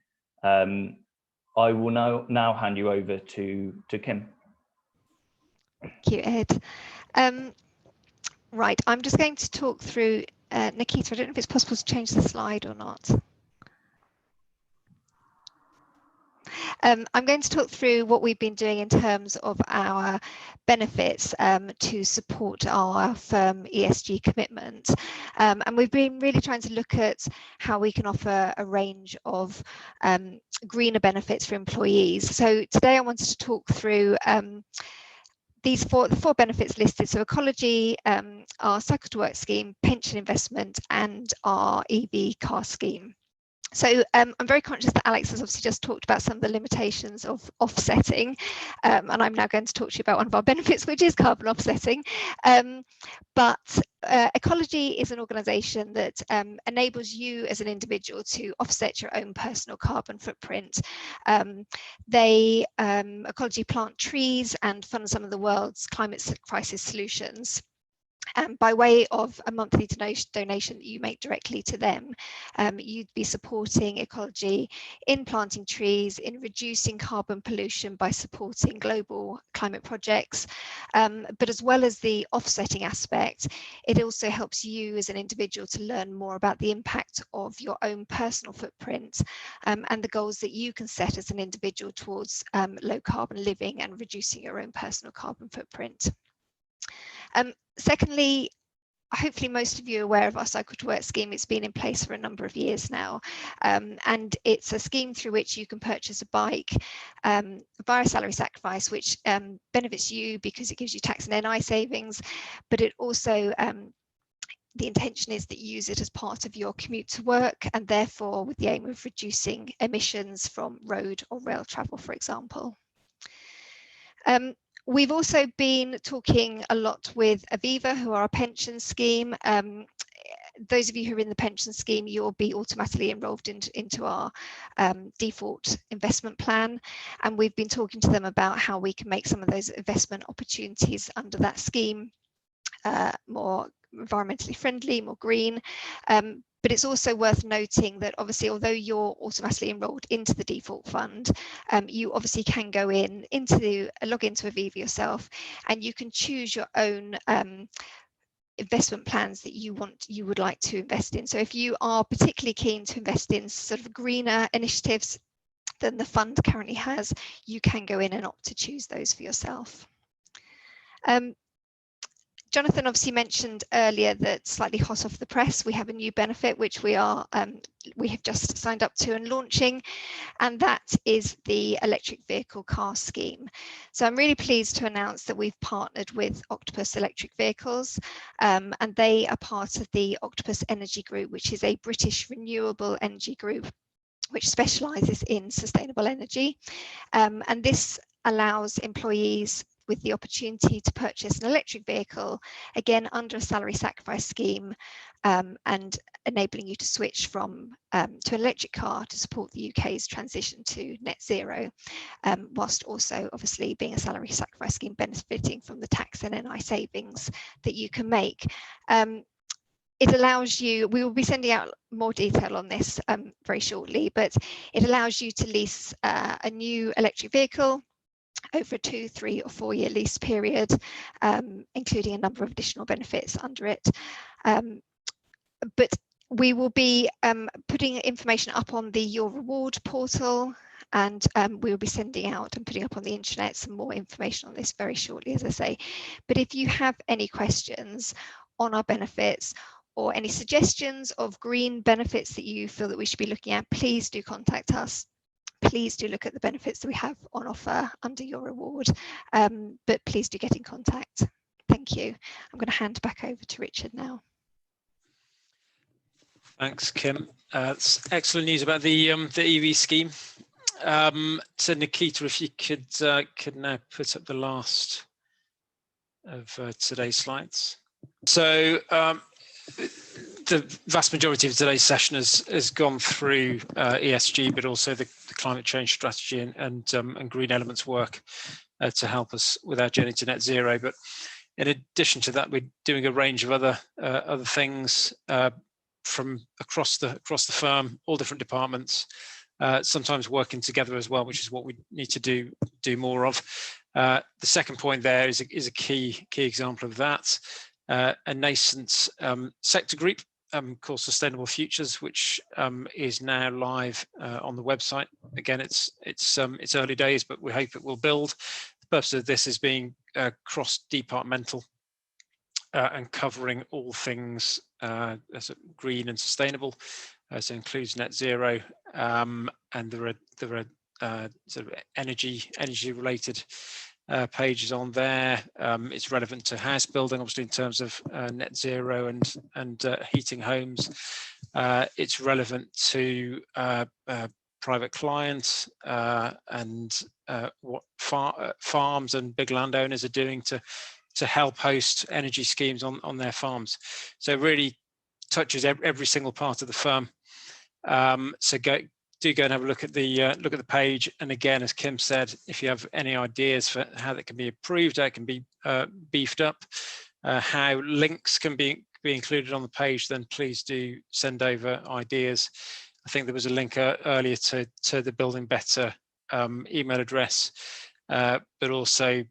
I will now hand you over to Kim. Thank you, Ed. Right, I'm just going to talk through Nikita. I don't know if it's possible to change the slide or not. I'm going to talk through what we've been doing in terms of our benefits to support our firm ESG commitment. And we've been really trying to look at how we can offer a range of greener benefits for employees. So today I wanted to talk through the 4 benefits listed. So ecology, our cycle to work scheme, pension investment, and our EV car scheme. So I'm very conscious that Alex has obviously just talked about some of the limitations of offsetting, and I'm now going to talk to you about one of our benefits, which is carbon offsetting. But Ecology is an organisation that enables you as an individual to offset your own personal carbon footprint. Ecology plant trees and fund some of the world's climate crisis solutions. By way of a monthly donation that you make directly to them, you'd be supporting Ecology in planting trees, in reducing carbon pollution by supporting global climate projects. But as well as the offsetting aspect, it also helps you as an individual to learn more about the impact of your own personal footprint and the goals that you can set as an individual towards low carbon living and reducing your own personal carbon footprint. Secondly, hopefully most of you are aware of our Cycle to Work scheme. It's been in place for a number of years now, and it's a scheme through which you can purchase a bike via salary sacrifice, which benefits you because it gives you tax and NI savings, but it also the intention is that you use it as part of your commute to work, and therefore with the aim of reducing emissions from road or rail travel, for example. We've also been talking a lot with Aviva, who are a pension scheme. Those of you who are in the pension scheme, you'll be automatically enrolled into our default investment plan. And we've been talking to them about how we can make some of those investment opportunities under that scheme more environmentally friendly, more green. But it's also worth noting that obviously, although you're automatically enrolled into the default fund, you obviously can go log into Aviva yourself, and you can choose your own investment plans that you would like to invest in. So if you are particularly keen to invest in sort of greener initiatives than the fund currently has, you can go in and opt to choose those for yourself. Jonathan obviously mentioned earlier that slightly hot off the press, we have a new benefit which we have just signed up to and launching, and that is the electric vehicle car scheme. So I'm really pleased to announce that we've partnered with Octopus Electric Vehicles, and they are part of the Octopus Energy Group, which is a British renewable energy group which specialises in sustainable energy, and this allows employees with the opportunity to purchase an electric vehicle, again under a salary sacrifice scheme, and enabling you to switch from to an electric car to support the UK's transition to net zero, whilst also obviously being a salary sacrifice scheme benefiting from the tax and NI savings that you can make. It allows you, we will be sending out more detail on this very shortly, but it allows you to lease a new electric vehicle over a 2, 3 or 4 year lease period, including a number of additional benefits under it. But we will be putting information up on the Your Reward portal, and we will be sending out and putting up on the internet some more information on this very shortly, as I say. But if you have any questions on our benefits or any suggestions of green benefits that you feel that we should be looking at, please do contact us. Please do look at the benefits that we have on offer under Your Reward, but please do get in contact. Thank you. I'm going to hand back over to Richard now. Thanks, Kim. It's excellent news about the EV scheme. So Nikita, if you could now put up the last of today's slides. So the vast majority of today's session has gone through ESG, but also the climate change strategy and green elements work to help us with our journey to net zero. But in addition to that, we're doing a range of other things from across the firm, all different departments, sometimes working together as well, which is what we need to do more of. The second point there is a key example of that. A nascent sector group called Sustainable Futures, which is now live on the website. Again, it's early days, but we hope it will build. The purpose of this is being cross-departmental and covering all things green and sustainable. So it includes net zero, and there are sort of energy related pages on there. It's relevant to house building, obviously, in terms of net zero and heating homes. It's relevant to private clients and what farms and big landowners are doing to help host energy schemes on their farms. So it really touches every single part of the firm. So do go and have a look at the page. And again, as Kim said, if you have any ideas for how that can be improved, how it can be beefed up, how links can be included on the page, then please do send over ideas. I think there was a link earlier to the Building Better email address, but also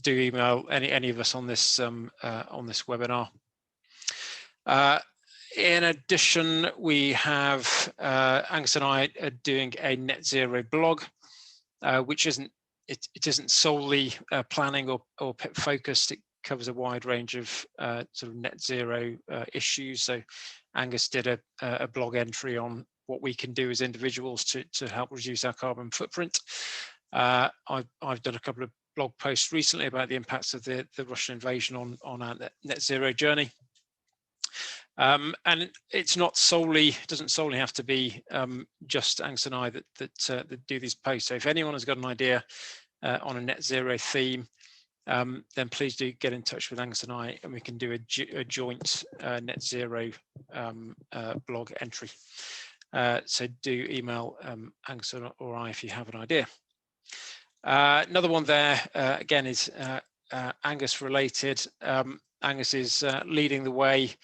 do email any of us on this webinar. In addition, we have Angus and I are doing a net zero blog, which isn't solely planning or PIP focused. It covers a wide range of sort of net zero issues. So Angus did a blog entry on what we can do as individuals to help reduce our carbon footprint. I've done a couple of blog posts recently about the impacts of the Russian invasion on our net zero journey. And it's doesn't solely have to be just Angus and I that do these posts. So if anyone has got an idea on a net zero theme, then please do get in touch with Angus and I, and we can do a joint net zero blog entry. So do email Angus or I if you have an idea. Another one there, again, is Angus related. Angus is leading the way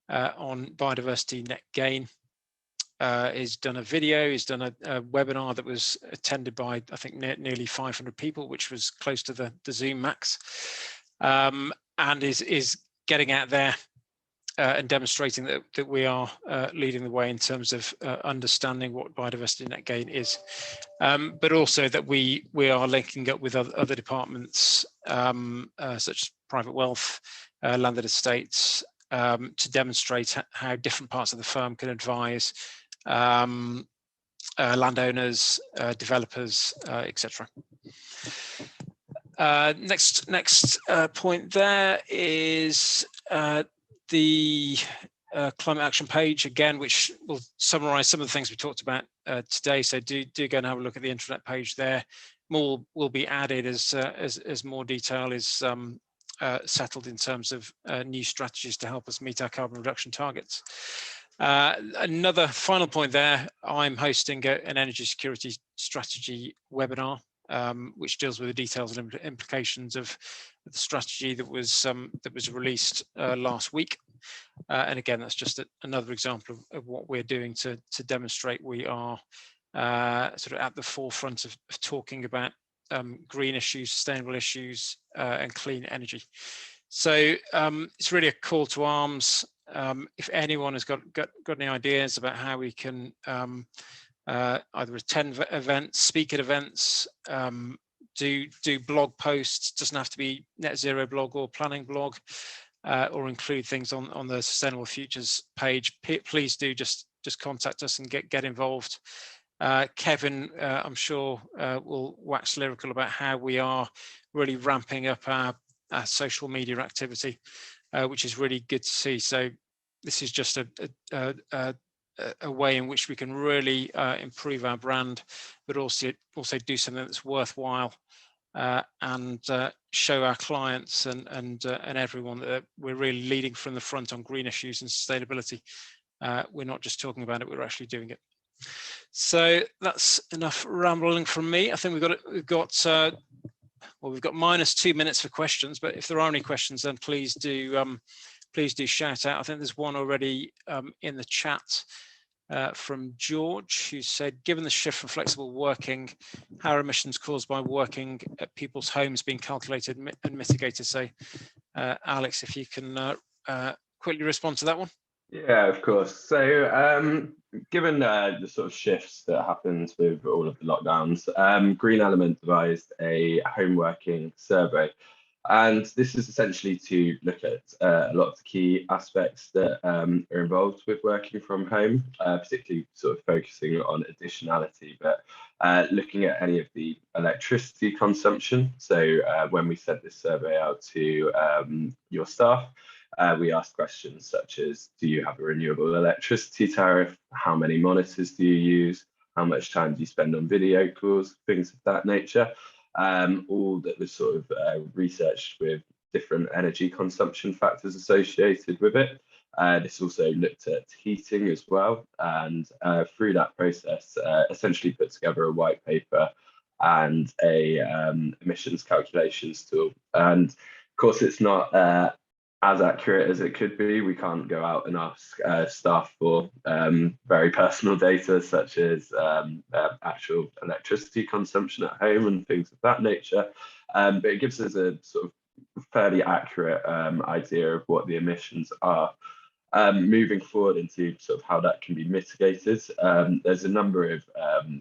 on biodiversity net gain. He's done a video, he's done a webinar that was attended by, I think, nearly 500 people, which was close to the Zoom max, and is getting out there and demonstrating that we are leading the way in terms of understanding what biodiversity net gain is, but also that we are linking up with other departments such as private wealth, landed estates, to demonstrate how different parts of the firm can advise landowners, developers, etc. Next point there is the climate action page, again, which will summarize some of the things we talked about today. So do go and have a look at the intranet page there. More will be added as more detail is settled in terms of new strategies to help us meet our carbon reduction targets. Another final point there, I'm hosting an energy security strategy webinar, which deals with the details and implications of the strategy that was released last week. And again, that's just another example of what we're doing to demonstrate we are sort of at the forefront of talking about green issues, sustainable issues, and clean energy. So it's really a call to arms. If anyone has got any ideas about how we can either attend events, speak at events, do blog posts, doesn't have to be net zero blog or planning blog, or include things on the Sustainable Futures page, please do just contact us and get involved. Kevin, I'm sure, will wax lyrical about how we are really ramping up our social media activity, which is really good to see. So this is just a way in which we can really improve our brand, but also do something that's worthwhile, and show our clients and everyone that we're really leading from the front on green issues and sustainability. We're not just talking about it, we're actually doing it. So that's enough rambling from me. I think we've got -2 minutes for questions, but if there are any questions, then please do shout out. I think there's one already in the chat from George, who said, given the shift from flexible working, how are emissions caused by working at people's homes being calculated and mitigated? So Alex, if you can quickly respond to that one. Yeah, of course. So given the sort of shifts that happened with all of the lockdowns, Green Element devised a home working survey. And this is essentially to look at a lot of the key aspects that are involved with working from home, particularly sort of focusing on additionality, but looking at any of the electricity consumption. So when we sent this survey out to your staff, We ask questions such as, do you have a renewable electricity tariff? How many monitors do you use? How much time do you spend on video calls? Things of that nature. All that was sort of researched with different energy consumption factors associated with it. This also looked at heating as well, and through that process, essentially put together a white paper and a emissions calculations tool. And of course, it's not as accurate as it could be. We can't go out and ask staff for very personal data, such as actual electricity consumption at home and things of that nature. But it gives us a sort of fairly accurate idea of what the emissions are. Moving forward into sort of how that can be mitigated, there's a number of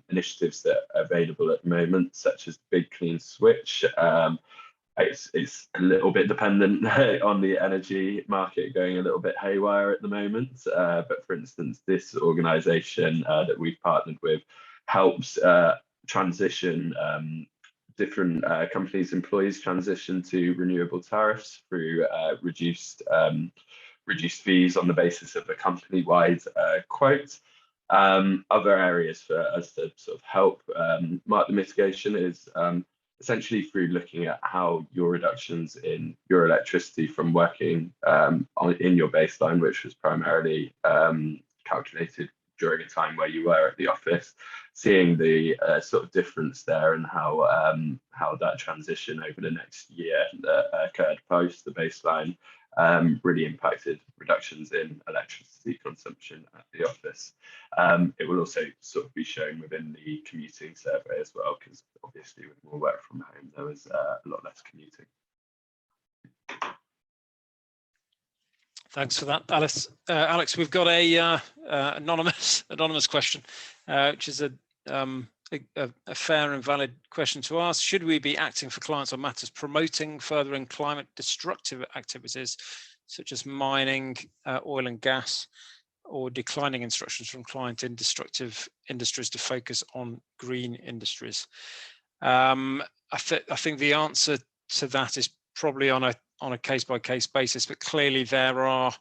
initiatives that are available at the moment, such as Big Clean Switch. It's a little bit dependent on the energy market going a little bit haywire at the moment. But for instance, this organisation that we've partnered with helps transition different companies' employees transition to renewable tariffs through reduced fees on the basis of a company-wide quote. Other areas for us to sort of help mark the mitigation is essentially through looking at how your reductions in your electricity from working in your baseline, which was primarily calculated during a time where you were at the office, seeing the sort of difference there and how that transition over the next year that occurred post the baseline really impacted reductions in electricity consumption at the office. It will also sort of be shown within the commuting survey as well, because obviously with more work from home, there was a lot less commuting. Thanks for that, Alice. Alex, we've got a anonymous question, which is a fair and valid question to ask. Should we be acting for clients on matters promoting furthering climate destructive activities, such as mining, oil and gas, or declining instructions from client in destructive industries to focus on green industries? I think the answer to that is probably on a case-by-case basis, but clearly there are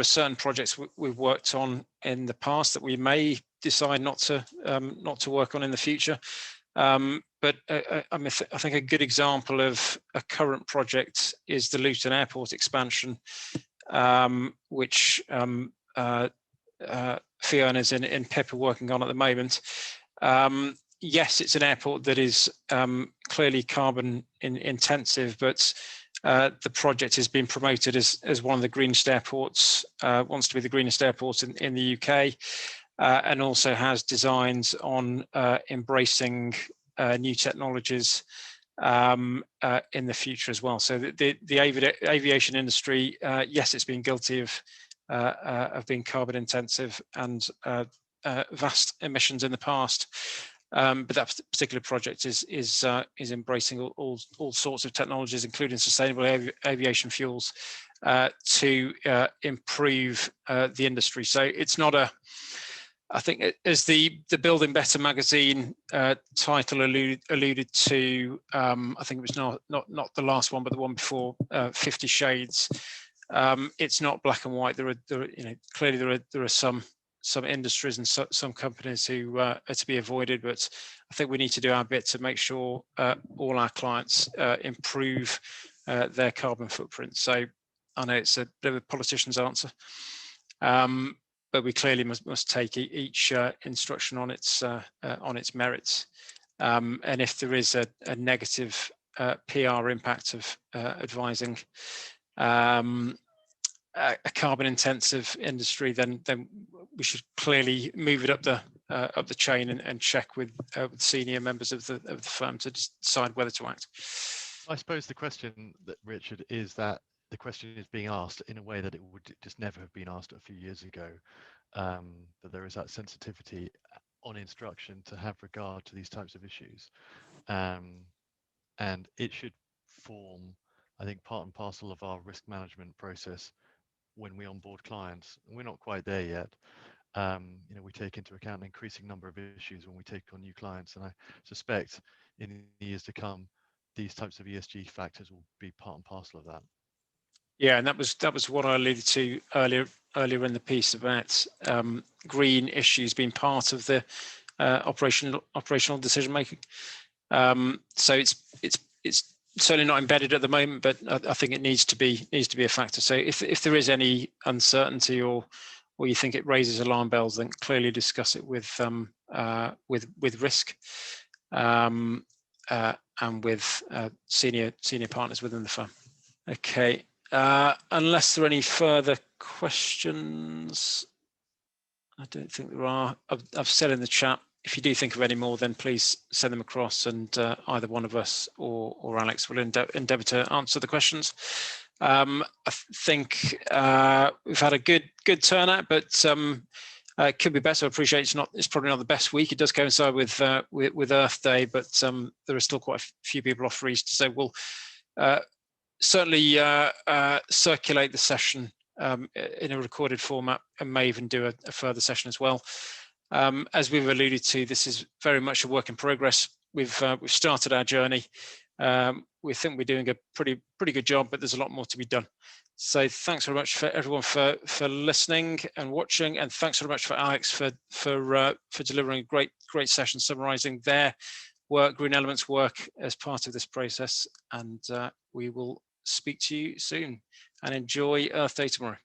certain projects we've worked on in the past that we may decide not to work on in the future. But I think a good example of a current project is the Luton Airport expansion, which Fiona's in PIP are working on at the moment. Yes, it's an airport that is clearly carbon intensive, but the project has been promoted as one of the greenest airports, wants to be the greenest airport in the UK, and also has designs on embracing new technologies in the future as well. So the aviation industry, yes, it's been guilty of being carbon intensive and vast emissions in the past. But that particular project is embracing all sorts of technologies, including sustainable aviation fuels, to improve the industry. So it's not I think as the Building Better magazine title alluded to, I think it was not the last one, but the one before, 50 Shades. It's not black and white. There are clearly there are some industries and some companies who are to be avoided, but I think we need to do our bit to make sure all our clients improve their carbon footprint. So I know it's a bit of a politician's answer, but we clearly must take each instruction on its merits. And if there is a negative PR impact of advising a carbon intensive industry, then we should clearly move it up the chain and check with senior members of the firm to decide whether to act. I suppose the question that Richard is that the question is being asked in a way that it would just never have been asked a few years ago, that there is that sensitivity on instruction to have regard to these types of issues, and it should form, I think, part and parcel of our risk management process when we onboard clients. We're not quite there yet. We take into account an increasing number of issues when we take on new clients, and I suspect in the years to come, these types of ESG factors will be part and parcel of that. Yeah, and that was what I alluded to earlier in the piece about green issues being part of the operational decision making. So it's certainly not embedded at the moment, but I think it needs to be a factor. So if there is any uncertainty or you think it raises alarm bells, then clearly discuss it with risk and with senior partners within the firm. Okay, unless there are any further questions, I don't think there are. I've said in the chat, if you do think of any more, then please send them across, and either one of us or Alex will endeavour to answer the questions. I think we've had a good turnout, but it could be better. I appreciate it's probably not the best week. It does coincide with Earth Day, but there are still quite a few people off for Easter, so we'll certainly circulate the session in a recorded format, and may even do a further session as well. As we've alluded to, this is very much a work in progress. We've started our journey. We think we're doing a pretty good job, but there's a lot more to be done. So thanks very much for everyone for listening and watching, and thanks very much for Alex for delivering a great session summarising their work, Green Elements work, as part of this process. And we will speak to you soon, and enjoy Earth Day tomorrow.